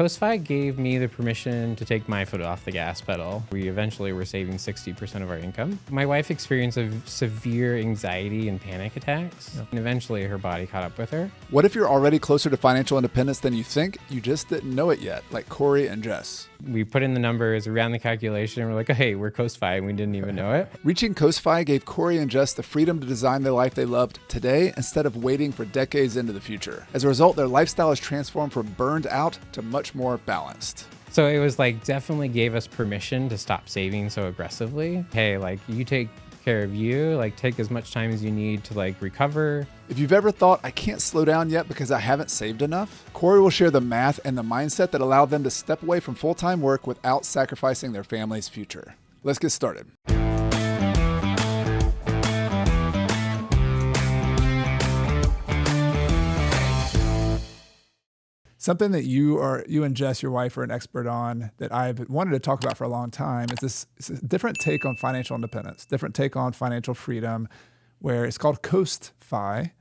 Coast-Fi gave me the permission to take my foot off the gas pedal. We eventually were saving 60% of our income. My wife experienced a severe anxiety and panic attacks, and eventually her body caught up with her. What if you're already closer to financial independence than you think? You just didn't know it yet, like Corey and Jess. We put in the numbers, we ran the calculation, and we're like, hey, we're Coast-Fi, and we didn't even know it. Reaching Coast-Fi gave Corey and Jess the freedom to design the life they loved today instead of waiting for decades into the future. As a result, their lifestyle has transformed from burned out to much more balanced. So it was like definitely gave us permission to stop saving so aggressively. Hey, like you take care of you, like take as much time as you need to like recover. If you've ever thought, I can't slow down yet because I haven't saved enough, Corey will share the math and the mindset that allowed them to step away from full-time work without sacrificing their family's future. Let's get started. Something that you and Jess, your wife, are an expert on that I've wanted to talk about for a long time is this different take on financial independence, different take on financial freedom, where it's called Coast-Fi.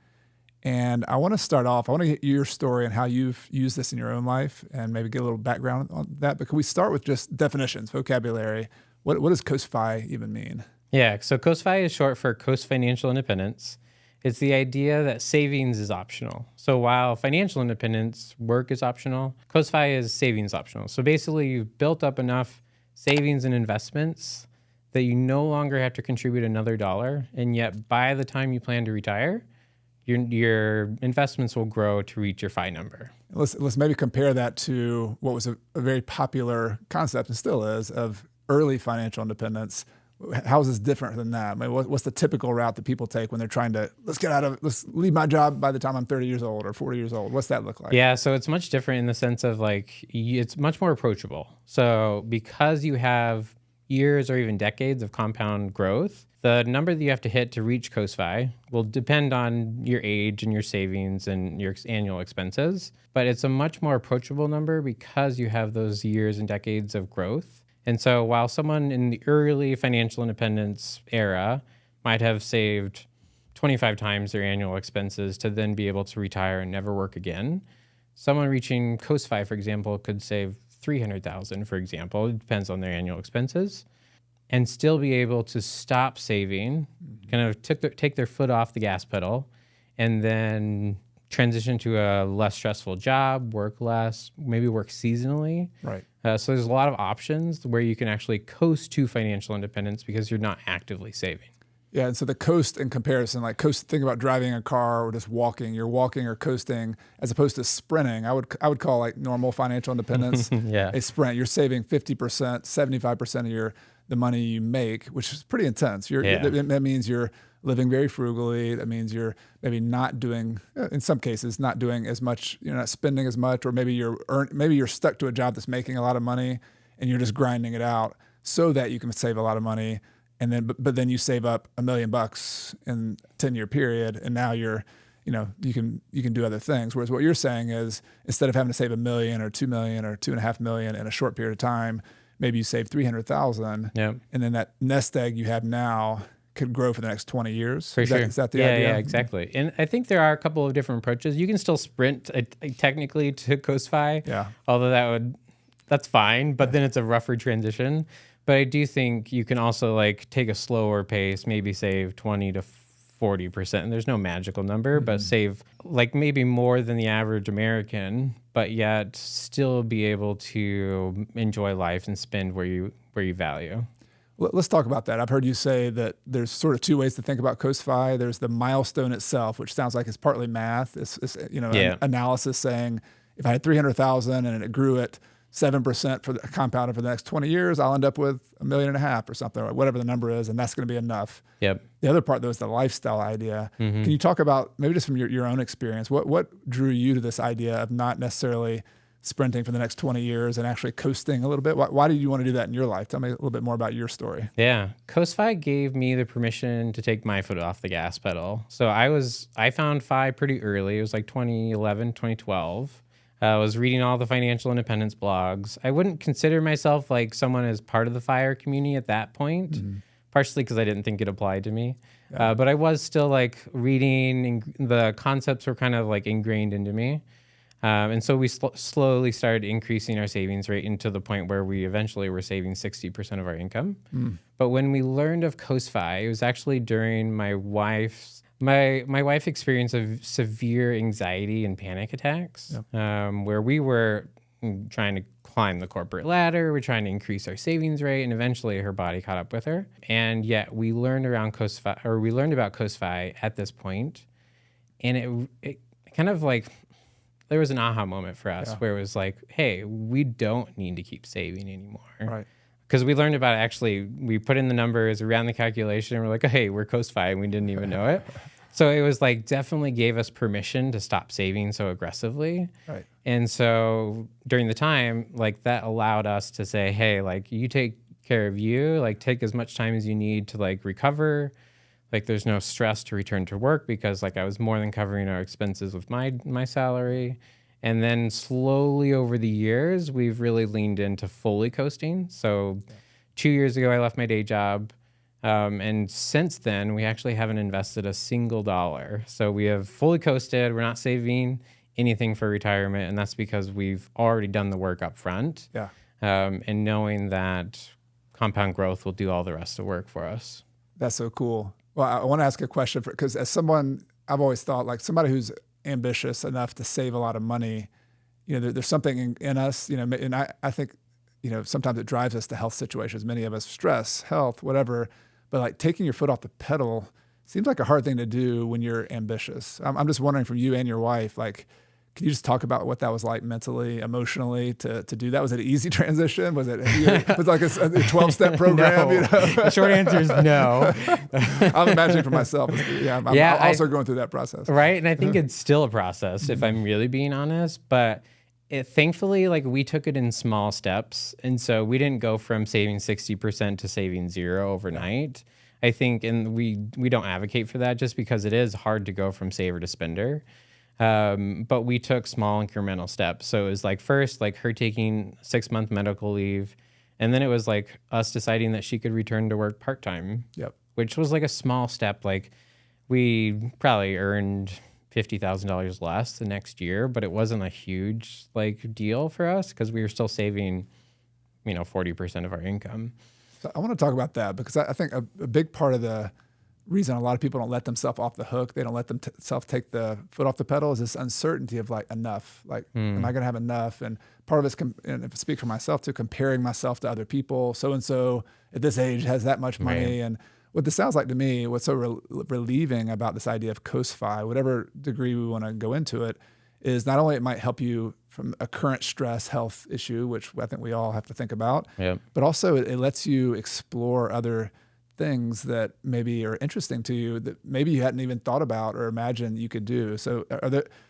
And I want to start off, I want to get your story and how you've used this in your own life and maybe get a little background on that. But can we start with just definitions, vocabulary? What does Coast-Fi even mean? Yeah, so Coast-Fi is short for Coast Financial Independence. It's the idea that savings is optional. So while financial independence, work is optional, Coast-Fi is savings optional. So basically you've built up enough savings and investments that you no longer have to contribute another dollar. And yet by the time you plan to retire, your investments will grow to reach your FI number. Let's maybe compare that to what was a very popular concept and still is of early financial independence. How is this different than that? I mean, what's the typical route that people take when they're trying to, let's leave my job by the time I'm 30 years old or 40 years old? What's that look like? Yeah, so it's much different in the sense of like, it's much more approachable. So because you have years or even decades of compound growth, the number that you have to hit to reach Coast-Fi will depend on your age and your savings and your annual expenses. But it's a much more approachable number because you have those years and decades of growth. And so while someone in the early financial independence era might have saved 25 times their annual expenses to then be able to retire and never work again, someone reaching Coast-Fi, for example, could save $300,000, for example, it depends on their annual expenses, and still be able to stop saving, kind of take their foot off the gas pedal, and then transition to a less stressful job, work less, maybe work seasonally. Right. So there's a lot of options where you can actually coast to financial independence because you're not actively saving. Yeah, and so the coast in comparison, like think about driving a car or just walking. You're walking or coasting as opposed to sprinting. I would call like normal financial independence a sprint. You're saving 50%, 75% of the money you make, which is pretty intense. That means you're living very frugally. That means you're maybe not doing, in some cases, not doing as much. You're not spending as much, or maybe you're stuck to a job that's making a lot of money, and you're just grinding it out so that you can save a lot of money. And then, but then you save up $1 million in a 10-year period, and now you can do other things. Whereas what you're saying is instead of having to save $1 million or $2 million or $2.5 million in a short period of time, maybe you save $300,000, and then that nest egg you have now could grow for the next 20 years. For sure. Is that the idea? Yeah, exactly. And I think there are a couple of different approaches. You can still sprint technically to Coast-Fi, although that's fine, but then it's a rougher transition. But I do think you can also like take a slower pace, maybe save 20 to 40%. And there's no magical number, but save like maybe more than the average American, but yet still be able to enjoy life and spend where you value. Let's talk about that. I've heard you say that there's sort of two ways to think about Coast-Fi. There's the milestone itself, which sounds like it's partly math. It's an analysis saying if I had 300,000 and it grew at 7% for the compounded for the next 20 years, I'll end up with $1.5 million or something, or whatever the number is, and that's going to be enough. Yep. The other part, though, is the lifestyle idea. Can you talk about, maybe just from your own experience, what drew you to this idea of not necessarily sprinting for the next 20 years and actually coasting a little bit? Why did you want to do that in your life? Tell me a little bit more about your story. Yeah. Coast-Fi gave me the permission to take my foot off the gas pedal. So I found FI pretty early. It was like 2011, 2012. I was reading all the financial independence blogs. I wouldn't consider myself like someone as part of the FIRE community at that point, partially because I didn't think it applied to me. Yeah. But I was still like reading, and the concepts were kind of like ingrained into me. And so we slowly started increasing our savings rate into the point where we eventually were saving 60% of our income. But when we learned of Coast-Fi, it was actually during my wife's experience of severe anxiety and panic attacks, where we were trying to climb the corporate ladder. We're trying to increase our savings rate, and eventually her body caught up with her. And yet we learned about Coast-Fi at this point, and it kind of like, there was an aha moment for us where it was like, hey, we don't need to keep saving anymore. Right. Because we learned about it, actually, we put in the numbers, we ran the calculation, and we're like, oh, hey, we're Coast-Fi, and we didn't even know it. So it was like, definitely gave us permission to stop saving so aggressively. Right. And so during the time, like, that allowed us to say, hey, like, you take care of you, like, take as much time as you need to like recover. Like, there's no stress to return to work because like I was more than covering our expenses with my salary. And then slowly over the years, we've really leaned into fully coasting. So 2 years ago, I left my day job. And since then, we actually haven't invested a single dollar. So we have fully coasted. We're not saving anything for retirement. And that's because we've already done the work up front. Yeah. And knowing that compound growth will do all the rest of the work for us. That's so cool. Well, I want to ask a question because as someone, I've always thought like somebody who's ambitious enough to save a lot of money, there's something in us, and I think, sometimes it drives us to health situations. Many of us, stress, health, whatever, but like taking your foot off the pedal seems like a hard thing to do when you're ambitious. I'm just wondering from you and your wife, like, can you just talk about what that was like mentally, emotionally to do that? Was it an easy transition? Was it like a 12-step program? No. The short answer is no. I'm imagining for myself. I'm also going through that process. Right. And I think it's still a process, if I'm really being honest. But thankfully, like, we took it in small steps. And so we didn't go from saving 60% to saving 0 overnight. I think, and we don't advocate for that just because it is hard to go from saver to spender. But we took small incremental steps. So it was like first, like her taking 6-month medical leave. And then it was like us deciding that she could return to work part-time, which was like a small step. Like, we probably earned $50,000 less the next year, but it wasn't a huge like deal for us because we were still saving, 40% of our income. So I want to talk about that because I think a big part of the reason a lot of people don't let themselves off the hook, they don't let themselves take the foot off the pedal, is this uncertainty of like enough. Like, am I going to have enough? And part of it's, and if I speak for myself too, comparing myself to other people. So-and-so at this age has that much money. Right. And what this sounds like to me, what's so relieving about this idea of Coast-Fi, whatever degree we want to go into it, is not only it might help you from a current stress health issue, which I think we all have to think about, but also it lets you explore other things that maybe are interesting to you that maybe you hadn't even thought about or imagined you could do. So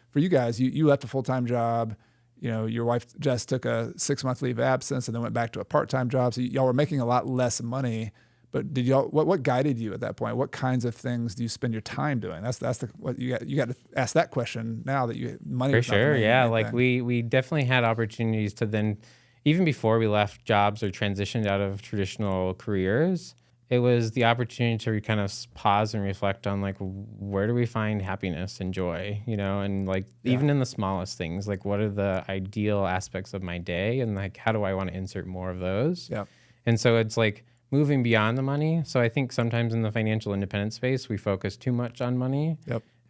for you guys, you left a full-time job, your wife Jess took a 6-month leave of absence and then went back to a part-time job. So y'all were making a lot less money, but did y'all, what guided you at that point? What kinds of things do you spend your time doing? That's what you got to ask that question now that money. For sure. Yeah. Like we definitely had opportunities to then, even before we left jobs or transitioned out of traditional careers, it was the opportunity to kind of pause and reflect on like, where do we find happiness and joy, and like even in the smallest things, like what are the ideal aspects of my day and like, how do I want to insert more of those? Yeah. And so it's like moving beyond the money. So I think sometimes in the financial independence space, we focus too much on money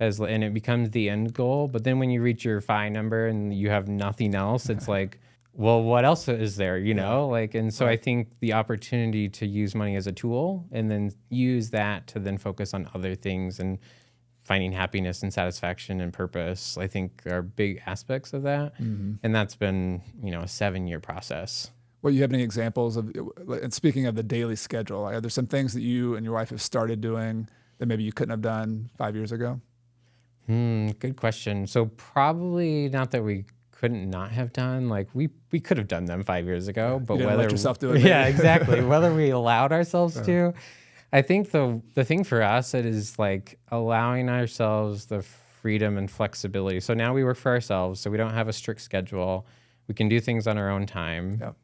and it becomes the end goal. But then when you reach your FI number and you have nothing else, it's like, well, what else is there, and so I think the opportunity to use money as a tool and then use that to then focus on other things and finding happiness and satisfaction and purpose, I think are big aspects of that. Mm-hmm. And that's been, a 7-year process. Well, you have any examples of, and speaking of the daily schedule, are there some things that you and your wife have started doing that maybe you couldn't have done 5 years ago? Good question. So probably not that we couldn't not have done. Like we could have done them 5 years ago, but whether let yourself do it. Yeah, exactly. Whether we allowed ourselves to, I think the thing for us, it is like allowing ourselves the freedom and flexibility. So now we work for ourselves, so we don't have a strict schedule. We can do things on our own time. Yep.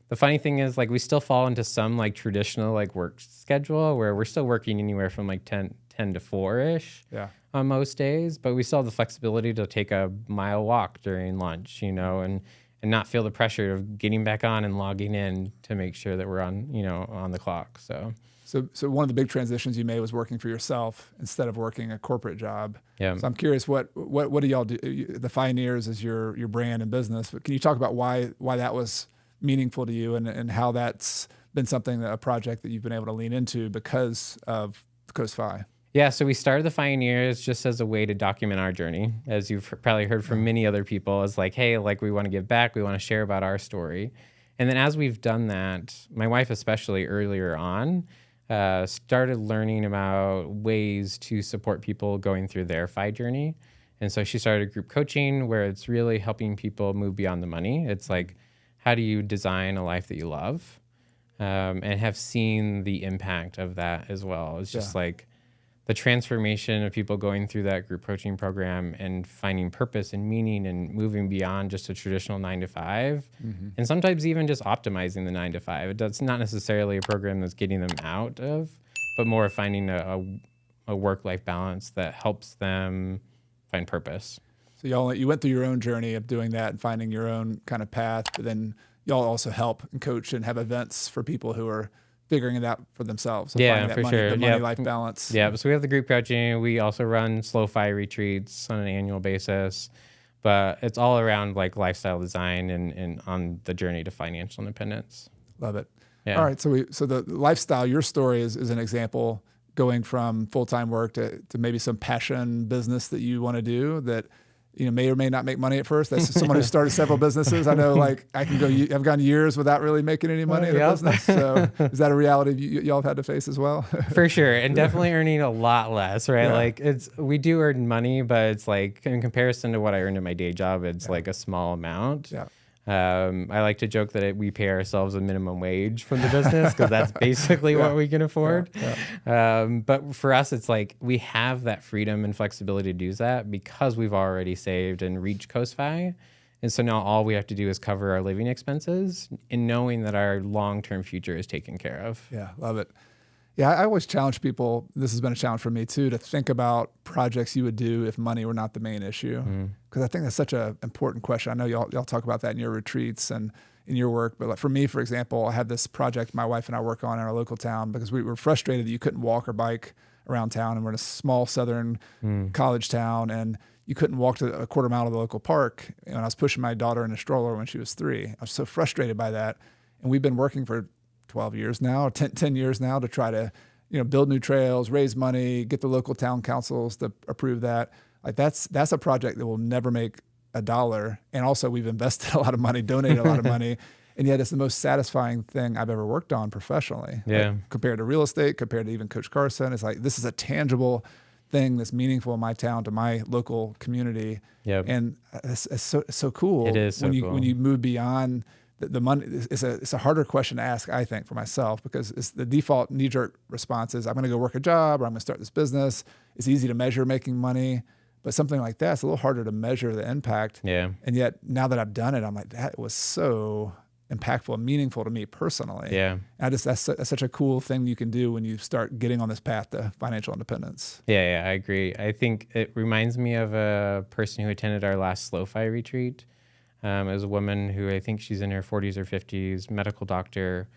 The funny thing is, like, we still fall into some like traditional like work schedule where we're still working anywhere from like 10 to 4-ish. Yeah. on most days, but we still have the flexibility to take a mile walk during lunch, and not feel the pressure of getting back on and logging in to make sure that we're on the clock. So one of the big transitions you made was working for yourself instead of working a corporate job. Yeah. So I'm curious, what do y'all do? The Pioneers is your brand and business, but can you talk about why that was meaningful to you and how that's been a project that you've been able to lean into because of Coast Fi? Yeah, so we started the Pioneers just as a way to document our journey, as you've probably heard from many other people. It's like, hey, like we want to give back, we want to share about our story. And then as we've done that, my wife especially earlier on, started learning about ways to support people going through their FI journey. And so she started group coaching where it's really helping people move beyond the money. It's like, how do you design a life that you love? And have seen the impact of that as well. It's just like the transformation of people going through that group coaching program and finding purpose and meaning and moving beyond just a traditional 9 to 5, and sometimes even just optimizing the 9 to 5. It's not necessarily a program that's getting them out of, but more finding a work-life balance that helps them find purpose. So you went through your own journey of doing that and finding your own kind of path, but then y'all also help and coach and have events for people who are figuring it out for themselves. So Yeah, for sure. The money-life balance. Yeah, so we have the group coaching. We also run slow FI retreats on an annual basis, but it's all around like lifestyle design and on the journey to financial independence. Love it. Yeah. All right, so the lifestyle, your story is an example going from full-time work to maybe some passion business that you want to do that may or may not make money at first. That's someone who started several businesses. I know, like I've gone years without really making any money in a business. So is that a reality y'all have had to face as well? For sure, and definitely earning a lot less, right? Yeah. Like we do earn money, but it's like in comparison to what I earned in my day job, it's like a small amount. Yeah. I like to joke that we pay ourselves a minimum wage from the business because that's basically what we can afford. But for us, it's like we have that freedom and flexibility to do that because we've already saved and reached Coast Fi. And so now all we have to do is cover our living expenses and knowing that our long-term future is taken care of. Yeah, love it. Yeah, I always challenge people, this has been a challenge for me too, to think about projects you would do if money were not the main issue. Because I think that's such an important question. I know y'all talk about that in your retreats and in your work, but like for me, for example, I had this project my wife and I work on in our local town because we were frustrated that you couldn't walk or bike around town, and we're in a small southern college town, and you couldn't walk to a quarter mile to the local park. And I was pushing my daughter in a stroller when she was 3. I was so frustrated by that. And we've been working for 12 years now, or 10 years now to try to, build new trails, raise money, get the local town councils to approve that. Like that's a project that will never make $1. And also we've invested a lot of money, donated a lot of money. And yet it's the most satisfying thing I've ever worked on professionally. Yeah. Like, compared to real estate, compared to even Coach Carson, it's like, this is a tangible thing that's meaningful in my town, to my local community. Yep. And it's so cool. It is so cool. When you move beyond the money. It's a harder question to ask, I think, for myself, because it's the default knee-jerk response is I'm going to go work a job or I'm going to start this business. It's easy to measure making money, but something like that, it's a little harder to measure the impact. Yeah. And yet now that I've done it, I'm like, that was so impactful and meaningful to me personally. Yeah. And that's such a cool thing you can do when you start getting on this path to financial independence. Yeah, I agree. I think it reminds me of a person who attended our last Slow Fi retreat. It was a woman who I think she's in her 40s or 50s, medical doctor,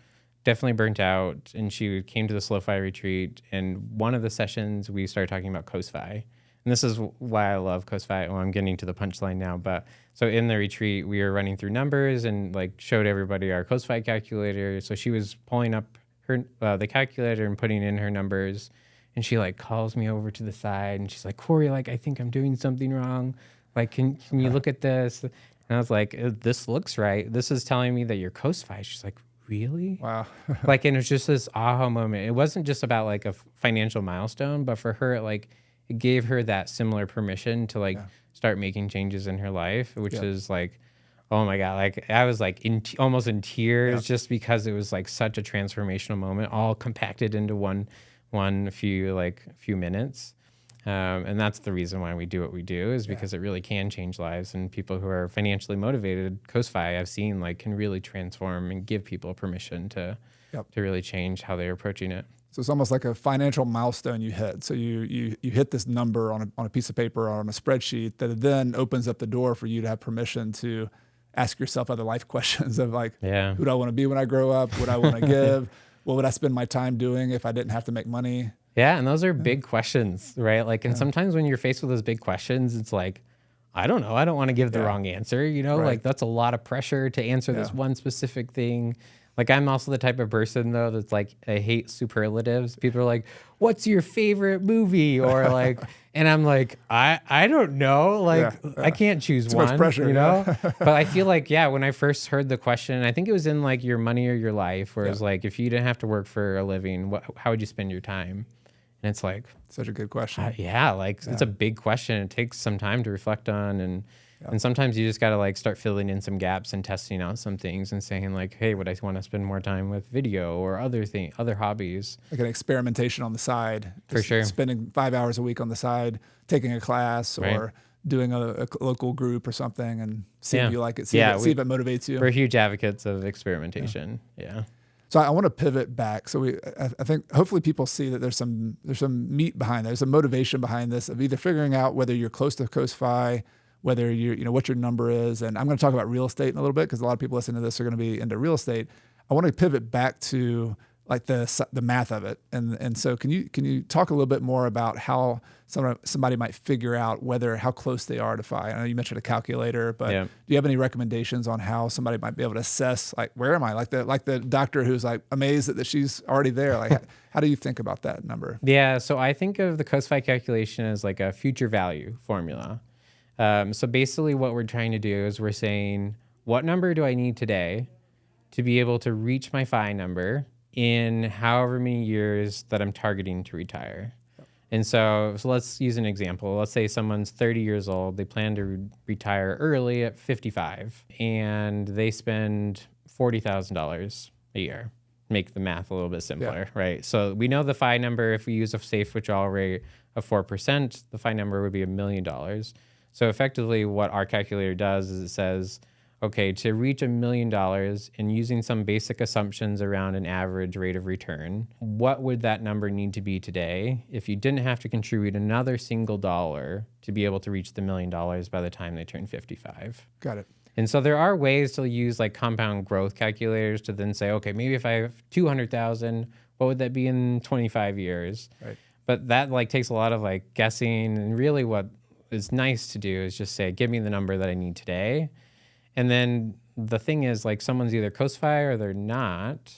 definitely burnt out. And she came to the Slow Fi retreat. And one of the sessions we started talking about Coast Fi. And this is why I love Coast Fi. Well, I'm getting to the punchline now. But so in the retreat, we were running through numbers and like showed everybody our Coast Fi calculator. So she was pulling up her the calculator and putting in her numbers. And she like calls me over to the side and she's like, Corey, like, I think I'm doing something wrong. Like, can you look at this? And I was like, this looks right. This is telling me that you're Coast Fi. She's like, really? Wow. Like, and it was just this aha moment. It wasn't just about like a financial milestone, but for her, it gave her that similar permission to start making changes in her life, which is like, oh my God. Like I was like almost in tears just because it was like such a transformational moment, all compacted into one few minutes. And that's the reason why we do what we do, is because it really can change lives, and people who are financially motivated, Coast Fi, I've seen can really transform and give people permission to really change how they're approaching it. So it's almost like a financial milestone you hit. So you hit this number on a piece of paper or on a spreadsheet that then opens up the door for you to have permission to ask yourself other life questions of like, who do I want to be when I grow up? What I want to give? What would I spend my time doing if I didn't have to make money? Yeah, and those are big questions, right? Like, and sometimes when you're faced with those big questions, it's like, I don't know. I don't want to give the wrong answer. You know, like that's a lot of pressure to answer this one specific thing. Like I'm also the type of person though that's like I hate superlatives. People are like, "What's your favorite movie?" Or like, and I'm like, I don't know. Like I can't choose Too one. much pressure, you know. But I feel like when I first heard the question, I think it was in like Your Money or Your Life, where it's like if you didn't have to work for a living, how would you spend your time? And it's like such a good question. It's a big question. It takes some time to reflect on, and sometimes you just got to like start filling in some gaps and testing out some things and saying like, hey, would I want to spend more time with video or other hobbies? Like an experimentation on the side. For sure. Spending 5 hours a week on the side, taking a class or doing a local group or something and see if you like it. See if it motivates you. We're huge advocates of experimentation. Yeah. So I want to pivot back. So I think hopefully people see that there's some meat behind that. There's some motivation behind this of either figuring out whether you're close to Coast-Fi, whether you know what your number is. And I'm going to talk about real estate in a little bit because a lot of people listening to this are going to be into real estate. I want to pivot back to like the math of it. And so can you talk a little bit more about how somebody might figure out how close they are to FI? I know you mentioned a calculator, but do you have any recommendations on how somebody might be able to assess like where am I? Like the doctor who's like amazed that she's already there. Like how do you think about that number? Yeah, so I think of the Coast-Fi calculation as like a future value formula. So basically what we're trying to do is we're saying, what number do I need today to be able to reach my FI number in however many years that I'm targeting to retire? And so let's use an example. Let's say someone's 30 years old. They plan to retire early at 55, and they spend $40,000 a year. Make the math a little bit simpler, right? So we know the FI number, if we use a safe withdrawal rate of 4%, the FI number would be $1 million. So effectively what our calculator does is it says, okay, to reach $1 million and using some basic assumptions around an average rate of return, what would that number need to be today if you didn't have to contribute another single dollar to be able to reach the $1 million by the time they turn 55? Got it. And so there are ways to use like compound growth calculators to then say, okay, maybe if I have 200,000, what would that be in 25 years? Right. But that like takes a lot of like guessing, and really what is nice to do is just say, give me the number that I need today. And then the thing is, like, someone's either Coast-Fi or they're not,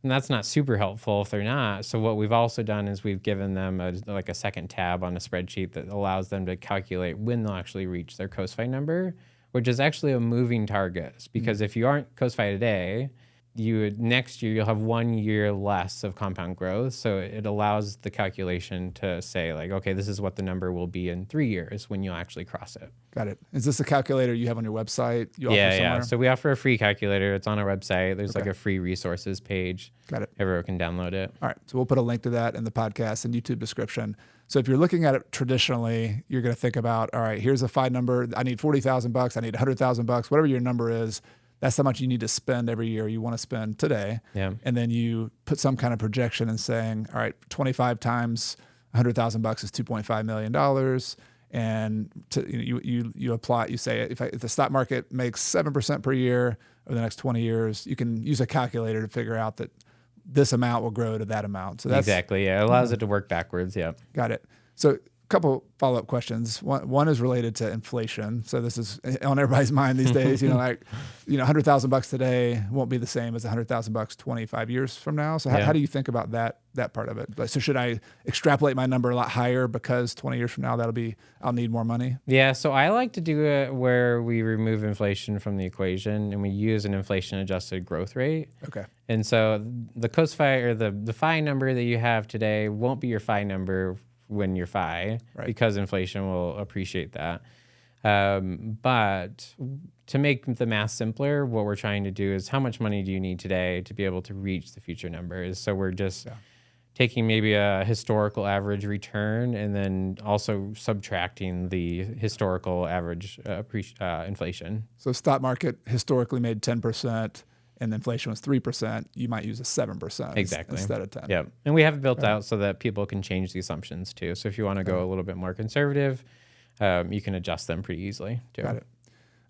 and that's not super helpful if they're not. So what we've also done is we've given them a second tab on a spreadsheet that allows them to calculate when they'll actually reach their Coast-Fi number, which is actually a moving target. Because if you aren't Coast-Fi today, next year you'll have 1 year less of compound growth. So it allows the calculation to say like, okay, this is what the number will be in 3 years when you'll actually cross it. Got it. Is this a calculator you have on your website? Yeah. So we offer a free calculator. It's on our website. There's like a free resources page. Got it. Everyone can download it. All right. So we'll put a link to that in the podcast and YouTube description. So if you're looking at it traditionally, you're going to think about, all right, here's a FI number. I need $40,000. I need $100,000. Whatever your number is, that's how much you need to spend every year you want to spend today. Yeah. And then you put some kind of projection and saying, all right, 25 times $100,000 is $2.5 million. And you apply, you say, if the stock market makes 7% per year over the next 20 years, you can use a calculator to figure out that this amount will grow to that amount. So that's exactly, yeah. It allows it to work backwards, yeah. Got it. So couple follow-up questions. One is related to inflation. So this is on everybody's mind these days. $100,000 today won't be the same as $100,000 25 years from now. So how do you think about that part of it? So should I extrapolate my number a lot higher because 20 years from now I'll need more money? Yeah. So I like to do it where we remove inflation from the equation and we use an inflation-adjusted growth rate. Okay. And so the Coast-Fi or the FI number that you have today won't be your FI number when you're FI, because inflation will appreciate that. But to make the math simpler, what we're trying to do is how much money do you need today to be able to reach the future numbers? So we're just taking maybe a historical average return and then also subtracting the historical average inflation. So stock market historically made 10%. and inflation was 3%, you might use a 7% instead of 10. Yeah. And we have it built out so that people can change the assumptions too. So if you want to go a little bit more conservative, you can adjust them pretty easily too. Got it.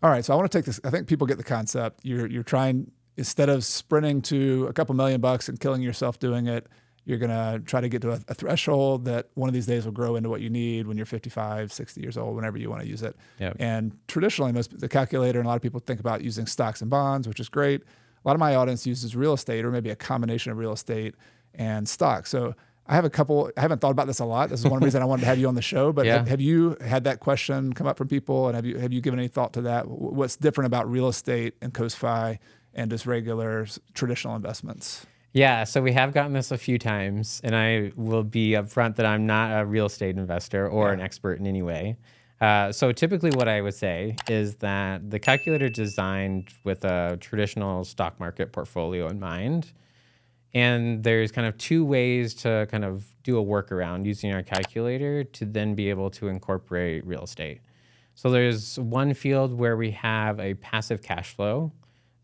All right. So I want to take this. I think people get the concept. You're trying, instead of sprinting to a couple $1,000,000 and killing yourself doing it, you're going to try to get to a threshold that one of these days will grow into what you need when you're 55, 60 years old, whenever you want to use it. Yep. And traditionally, the calculator, and a lot of people think about using stocks and bonds, which is great. A lot of my audience uses real estate, or maybe a combination of real estate and stocks. So I haven't thought about this a lot. This is one reason I wanted to have you on the show, but have you had that question come up from people, and have you given any thought to that? What's different about real estate and COSFI and just regular traditional investments? Yeah, so we have gotten this a few times, and I will be upfront that I'm not a real estate investor or an expert in any way. So typically what I would say is that the calculator is designed with a traditional stock market portfolio in mind. And there's kind of two ways to kind of do a workaround using our calculator to then be able to incorporate real estate. So there's one field where we have a passive cash flow.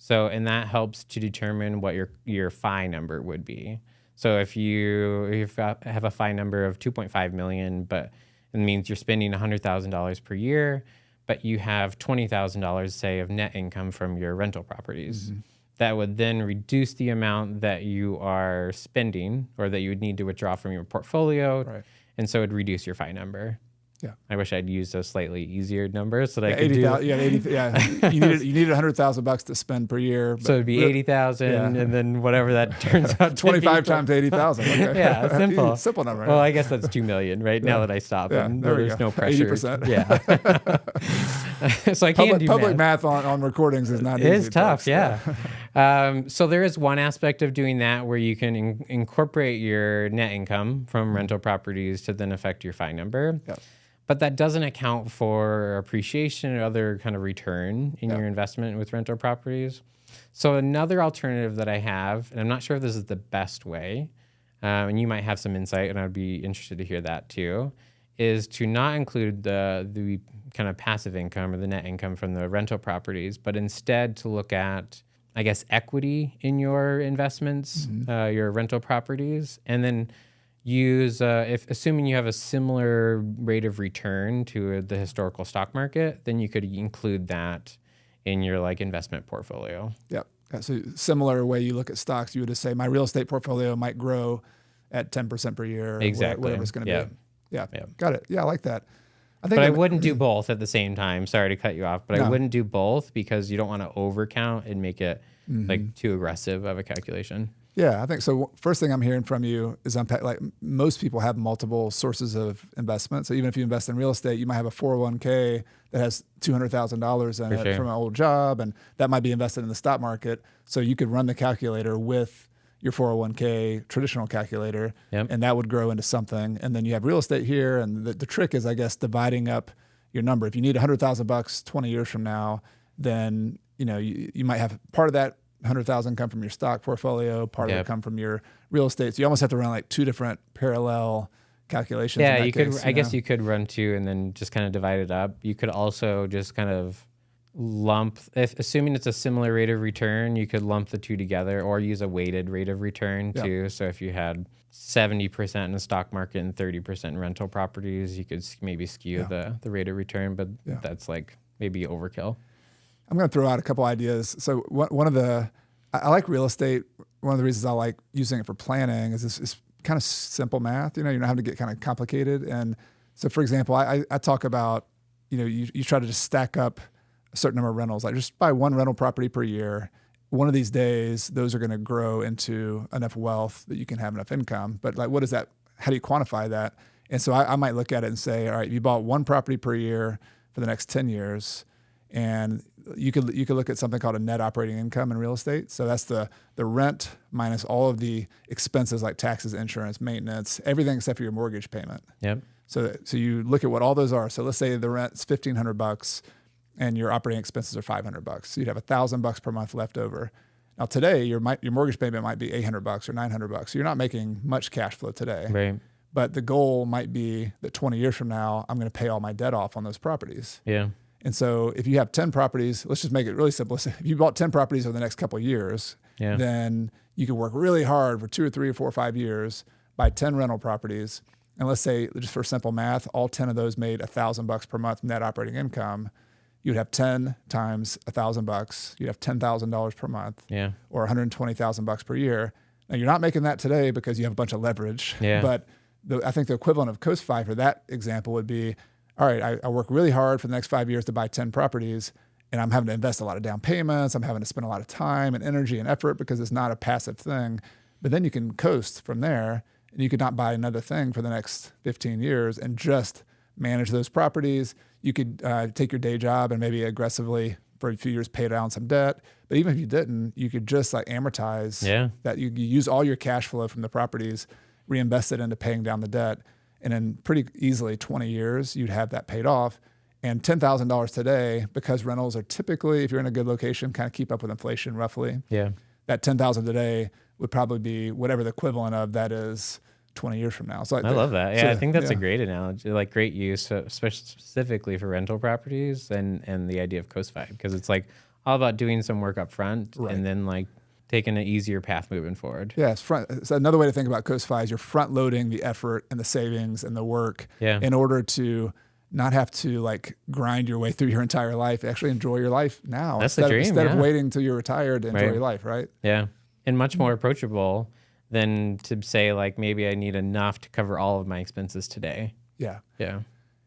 So, and that helps to determine what your FI number would be. So if you have a FI number of 2.5 million, but it means you're spending $100,000 per year, but you have $20,000, say, of net income from your rental properties. Mm-hmm. That would then reduce the amount that you are spending or that you would need to withdraw from your portfolio. Right. And so it would reduce your FI number. Yeah, I wish I'd used a slightly easier number so that I could 80, do. You needed $100,000 to spend per year. So it'd be 80,000, and then whatever that turns out. 25 times 80,000. Okay. Yeah, simple. Simple number. Well, I guess that's 2 million, right? Now that I stop, and there's no pressure. 80%. Yeah. So I can't do public math on recordings is not easy. It's tough. Yeah. So there is one aspect of doing that where you can incorporate your net income from rental properties to then affect your FI number. Yep. But that doesn't account for appreciation or other kind of return in your investment with rental properties. So another alternative that I have, and I'm not sure if this is the best way, and you might have some insight, and I'd be interested to hear that too, is to not include the kind of passive income or the net income from the rental properties, but instead to look at, I guess, equity in your investments, your rental properties, and then use, assuming you have a similar rate of return to the historical stock market, then you could include that in your investment portfolio. Yep. So similar way you look at stocks, you would just say my real estate portfolio might grow at 10% per year. Exactly. Whatever it's going to be. Yeah. Yep. Got it. Yeah, I like that. But I wouldn't do both at the same time. Sorry to cut you off, but I wouldn't do both because you don't want to overcount and make it too aggressive of a calculation. Yeah, I think so. First thing I'm hearing from you is most people have multiple sources of investment. So even if you invest in real estate, you might have a 401k that has $200,000 in it from an old job, and that might be invested in the stock market. So you could run the calculator with your 401k traditional calculator, and that would grow into something. And then you have real estate here, and the trick is, I guess, dividing up your number. If you need $100,000 20 years from now, then you might have part of that 100,000 come from your stock portfolio, part of it come from your real estate. So you almost have to run two different parallel calculations. Yeah, you could. I guess you could run two and then just kind of divide it up. You could also just kind of lump, assuming it's a similar rate of return, you could lump the two together or use a weighted rate of return too. So if you had 70% in the stock market and 30% in rental properties, you could maybe skew the rate of return, but that's maybe overkill. I'm going to throw out a couple ideas. So I like real estate. One of the reasons I like using it for planning is it's kind of simple math. You don't have to get kind of complicated. And so, for example, I talk about, you try to just stack up a certain number of rentals. Like just buy one rental property per year. One of these days, those are going to grow into enough wealth that you can have enough income. But what is that? How do you quantify that? And so I might look at it and say, all right, you bought one property per year for the next 10 years. And you could look at something called a net operating income in real estate. So that's the rent minus all of the expenses like taxes, insurance, maintenance, everything except for your mortgage payment. Yep. So you look at what all those are. So let's say the rent's $1,500 and your operating expenses are $500. So you'd have $1,000 per month left over. Now today your mortgage payment might be $800 or $900. So you're not making much cash flow today. Right. But the goal might be that 20 years from now I'm going to pay all my debt off on those properties. Yeah. And so if you have 10 properties, let's just make it really simple. If you bought 10 properties over the next couple of years, then you can work really hard for 2 or 3 or 4 or 5 years, buy 10 rental properties. And let's say, just for simple math, all 10 of those made $1,000 per month net operating income. You'd have 10 times $1,000. You'd have $10,000 per month, or $120,000 per year. Now you're not making that today because you have a bunch of leverage. But I think the equivalent of Coast-Fi for that example would be, all right, I work really hard for the next 5 years to buy 10 properties, and I'm having to invest a lot of down payments. I'm having to spend a lot of time and energy and effort because it's not a passive thing. But then you can coast from there, and you could not buy another thing for the next 15 years and just manage those properties. You could take your day job and maybe aggressively for a few years pay down some debt. But even if you didn't, you could just like amortize that. You use all your cash flow from the properties, reinvest it into paying down the debt. And in pretty easily 20 years, you'd have that paid off. And $10,000 today, because rentals are typically, if you're in a good location, kind of keep up with inflation roughly. That $10,000 today would probably be whatever the equivalent of that is 20 years from now. So I love that. Yeah, I think that's a great analogy, like great use, especially specifically for rental properties and the idea of Coast-Fi, because it's like all about doing some work up front and then like taking an easier path moving forward. Yeah, so another way to think about Coast-Fi is you're front loading the effort and the savings and the work in order to not have to like grind your way through your entire life. Actually enjoy your life now. That's the dream. Instead of waiting till you're retired to enjoy your life, right? Yeah, and much more approachable than to say like maybe I need enough to cover all of my expenses today. Yeah.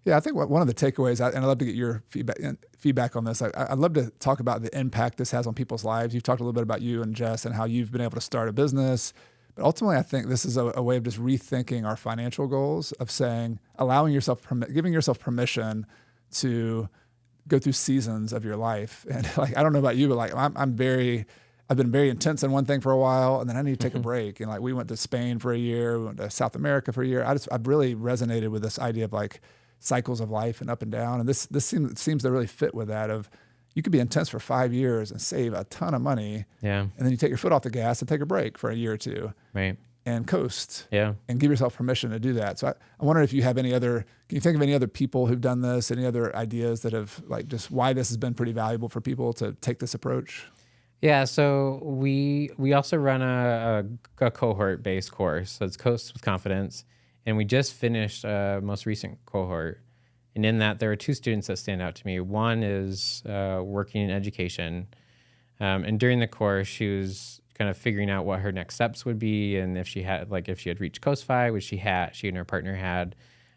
I think one of the takeaways, and I'd love to get your feedback on this. I'd love to talk about the impact this has on people's lives. You've talked a little bit about you and Jess and how you've been able to start a business. But ultimately, I think this is a way of just rethinking our financial goals, of saying, giving yourself permission to go through seasons of your life. And like, I don't know about you, but like I've been very intense in one thing for a while, and then I need to take a break. And like, we went to Spain for a year, we went to South America for a year. I've really resonated with this idea of like cycles of life and up and down. And this seems to really fit with that of, you could be intense for 5 years and save a ton of money. And then you take your foot off the gas and take a break for a year or two. And coast. And give yourself permission to do that. So I wonder if you have can you think of any other people who've done this, any other ideas that have like just why this has been pretty valuable for people to take this approach? Yeah, so we also run a cohort-based course. So it's Coast with Confidence. And we just finished a most recent cohort. And in that, there are 2 students that stand out to me. One is working in education. And during the course, she was kind of figuring out what her next steps would be, and if she had reached Coast-Fi, which she and her partner had.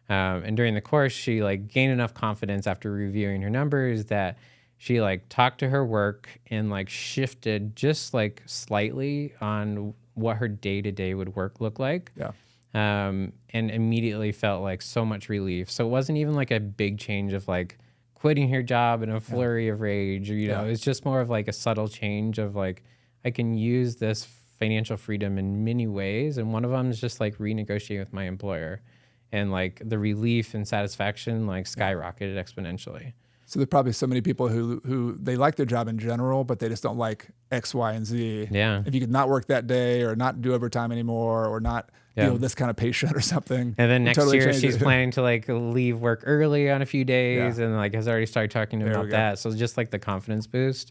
And during the course, she like gained enough confidence after reviewing her numbers that she like talked to her work and like shifted just like slightly on what her day-to-day would look like. And immediately felt like so much relief. So it wasn't even like a big change of like quitting her job in a flurry of rage, or, you know, it's just more of like a subtle change of like, I can use this financial freedom in many ways. And one of them is just like renegotiating with my employer, and like the relief and satisfaction like skyrocketed exponentially. So there's probably so many people who they like their job in general, but they just don't like X, Y, and Z. If you could not work that day, or not do overtime anymore, or not deal with this kind of patient or something. And then next year she's planning to like leave work early on a few days, and like has already started talking to him about that. So just like the confidence boost.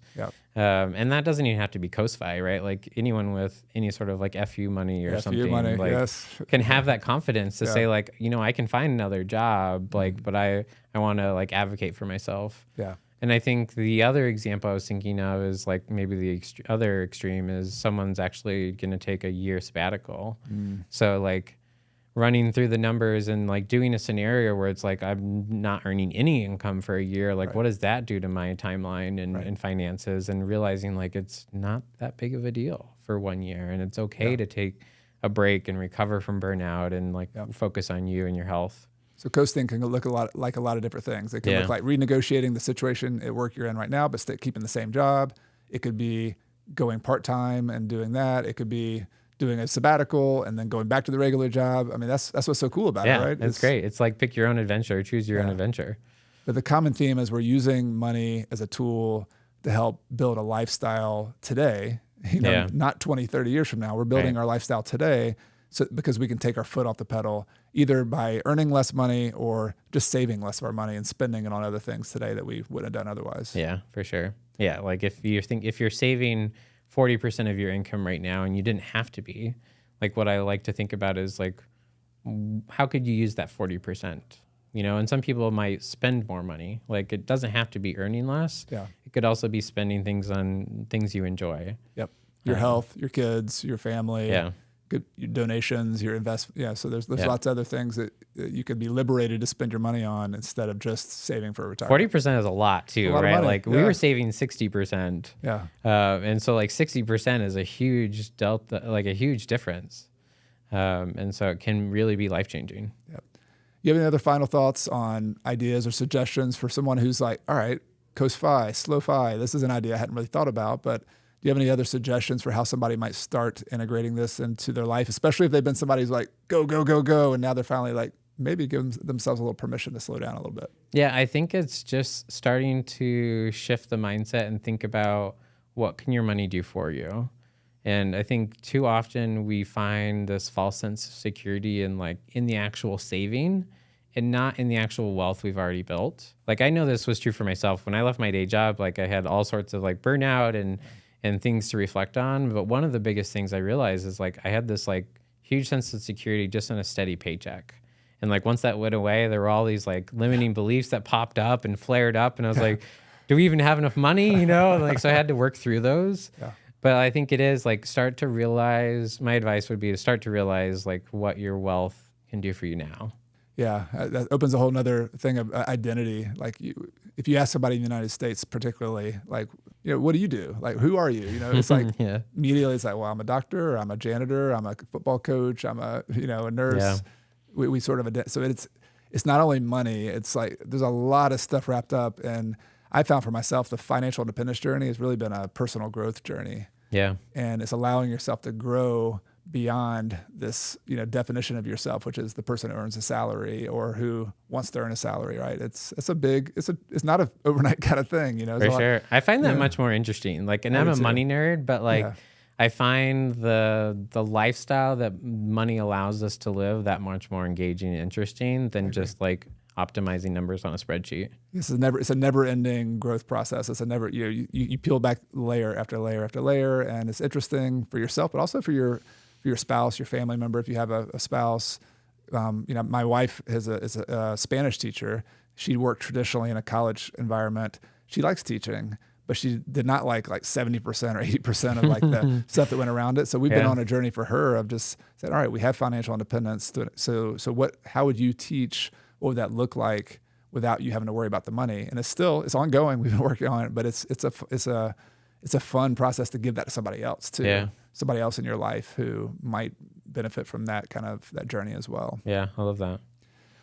And that doesn't even have to be Coast-Fi, right? Like anyone with any sort of like FU money or something like can have that confidence to say like, you know, I can find another job, like, but I want to like advocate for myself. And I think the other example I was thinking of is like maybe the other extreme is someone's actually going to take a year sabbatical. So like running through the numbers and like doing a scenario where it's like I'm not earning any income for a year. Like what does that do to my timeline and finances, and realizing like it's not that big of a deal for 1 year, and it's okay to take a break and recover from burnout and like focus on you and your health. So coasting can look a lot of different things. It can look like renegotiating the situation at work you're in right now, but keeping the same job. It could be going part-time and doing that. It could be doing a sabbatical and then going back to the regular job. I mean, that's what's so cool about it, right? It's great. It's like pick your own adventure, choose your own adventure. But the common theme is we're using money as a tool to help build a lifestyle today, not 20, 30 years from now. We're building our lifestyle today. So because we can take our foot off the pedal either by earning less money or just saving less of our money and spending it on other things today that we wouldn't have done otherwise. Yeah, for sure. Yeah, like if you're saving 40% of your income right now and you didn't have to be, like what I like to think about is like, how could you use that 40%? You know, and some people might spend more money. Like it doesn't have to be earning less. Yeah. It could also be spending things on things you enjoy. Yep. Your health, your kids, your family. Yeah. Good, your donations, your investment. Yeah. So there's lots of other things that you could be liberated to spend your money on instead of just saving for retirement. 40% is a lot too, right? Like we were saving 60%. Yeah. And so like 60% is a huge delta, like a huge difference. And so it can really be life-changing. Yep. You have any other final thoughts on ideas or suggestions for someone who's like, all right, Coast Fi, Slow Fi, this is an idea I hadn't really thought about, but do you have any other suggestions for how somebody might start integrating this into their life, especially if they've been somebody who's like, go, go, go, go, and now they're finally like, maybe give themselves a little permission to slow down a little bit? Yeah, I think it's just starting to shift the mindset and think about what can your money do for you. And I think too often we find this false sense of security in the actual saving and not in the actual wealth we've already built. Like I know this was true for myself. When I left my day job, like I had all sorts of like burnout and things to reflect on. But one of the biggest things I realized is like I had this like huge sense of security just in a steady paycheck. And like once that went away, there were all these like limiting beliefs that popped up and flared up. And I was like, do we even have enough money? You know, like, so I had to work through those. Yeah. But I think it is like start to realize, my advice would be to start to realize like what your wealth can do for you now. Yeah, that opens a whole nother thing of identity. Like if you ask somebody in the United States particularly, like, you know, what do you do? Like, who are you? You know, it's like immediately it's like, well, I'm a doctor, or I'm a janitor, I'm a football coach, I'm a nurse. Yeah. We sort of, so it's not only money, it's like there's a lot of stuff wrapped up. And I found for myself, the financial independence journey has really been a personal growth journey. Yeah. And it's allowing yourself to grow beyond this, definition of yourself, which is the person who earns a salary or who wants to earn a salary, right? It's not an overnight kind of thing, For sure. I find that much more interesting. Like, and I'm a money nerd, but like, I find the lifestyle that money allows us to live that much more engaging and interesting than just like optimizing numbers on a spreadsheet. It's a never ending growth process. It's a never, you peel back layer after layer after layer, and it's interesting for yourself, but also for your spouse, your family member. If you have a spouse, my wife is a Spanish teacher. She worked traditionally in a college environment. She likes teaching, but she did not like 70% or 80% of like the stuff that went around it. So we've been on a journey for her of just saying, all right, we have financial independence. So how would you teach? What would that look like without you having to worry about the money? And it's ongoing. We've been working on it, but it's a fun process to give that to somebody else too. Yeah. Somebody else in your life who might benefit from that journey as well. Yeah, I love that.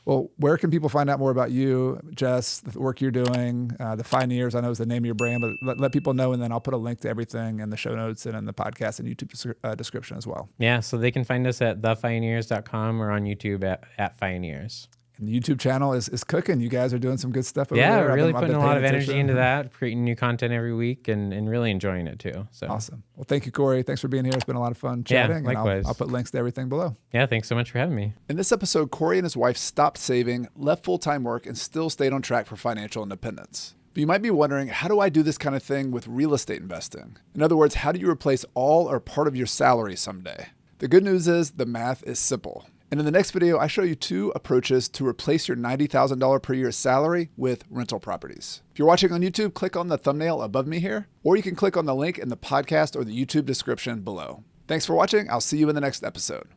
Well, where can people find out more about you, Jess, the work you're doing? The Pioneers, I know is the name of your brand, but let people know, and then I'll put a link to everything in the show notes and in the podcast and YouTube description as well. Yeah, so they can find us at thepioneers.com or on YouTube at Pioneers. And the YouTube channel is cooking. You guys are doing some good stuff over there. Yeah, we're really putting a lot of energy into that, creating new content every week and really enjoying it too. So awesome. Well, thank you, Corey. Thanks for being here. It's been a lot of fun chatting. Yeah, likewise. And I'll put links to everything below. Yeah, thanks so much for having me. In this episode, Corey and his wife stopped saving, left full-time work, and still stayed on track for financial independence. But you might be wondering, how do I do this kind of thing with real estate investing? In other words, how do you replace all or part of your salary someday? The good news is the math is simple. And in the next video, I show you 2 approaches to replace your $90,000 per year salary with rental properties. If you're watching on YouTube, click on the thumbnail above me here, or you can click on the link in the podcast or the YouTube description below. Thanks for watching. I'll see you in the next episode.